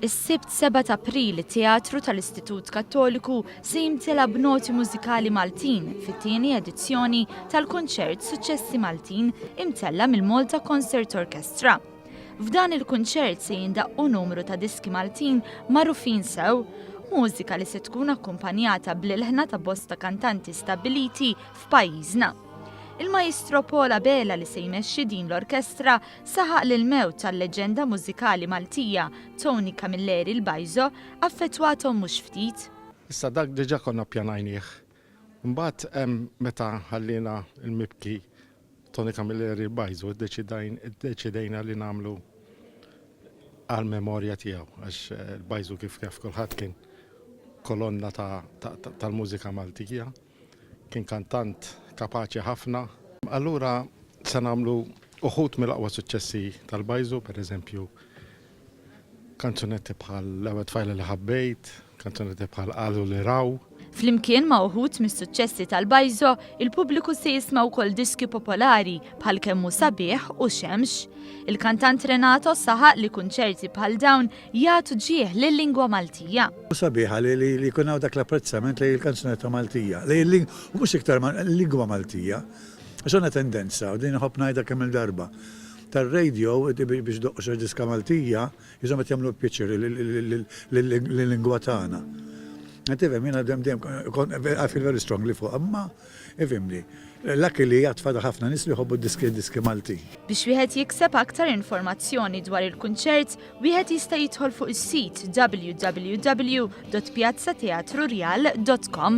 Is-Sibt 7 ta' April it-Teatru tal-Istitut Kattoliku se jimtela b'noti mużikali Maltin fit-tieni edizzjoni tal-Kunċert Suċċessi Maltin imtella mill-Malta Concert Orchestra. F'dan il-kunċert se jindaqqu numru ta' diski Maltin magħrufin sew, mużika li se tkun akkumpanjata bl-ilħna ta' bosta kantanti stabiliti f'pajjiżna. Il-Maestro Pola Bela li se jmexxi din l-orkestra saħaq lill-mewt tal-leġġenda mużikali Maltija Tony Camilleri l-Bayzo affettwathom mhux ftit. Issa dak diġà konna ppjanajnieh. Mbagħad meta ħallina l-mibki Tony Camilleri l-Bayzo iddeċidejna li nagħmlu għall-memorja tiegħu għax il-Bayzo kif kulħadd kien kolonna tal-mużika Maltija, kien kantant kapaċi ħafna. Allura se nagħmlu uħud mill-aqwa suċċessi tal-Bayzo, pereżempju kanzunetti bħal l-ewwel tfajla li ħabbejt, kanzunetti bħal qalu li raw. Flimkien ma' uħud mis-suċċessi tal-Bayzo, il-pubbliku se jisma' wkoll diski popolari bħal Kemmu sabiħ u Xemx. Il-kantant Renato saħaq li kunċerti bħal dawn jagħtu ġieħ lill-lingwa Maltija. Sabiħa li jkun hawn dak l-apprezzament lejn il-kanzunetta Maltija, mhux iktar lingwa Maltija. Għax għandna tendenza, u din ħobb ngħidha kemm il-darba. Tar-radio biex doqqu xi diska Maltija, jiżhom qed jagħmlu picture lill-lingwa tagħna. Għatifem, jina I feel very strongly fuq, imma ifimni, l-akki li jgħatfada ħafna nis li jħobbu diski Malti. Biex wieħed jikseb aktar informazzjoni dwar il-kunċert, wieħed jista' jidħol fuq is-sit www.piazzateatrureal.com.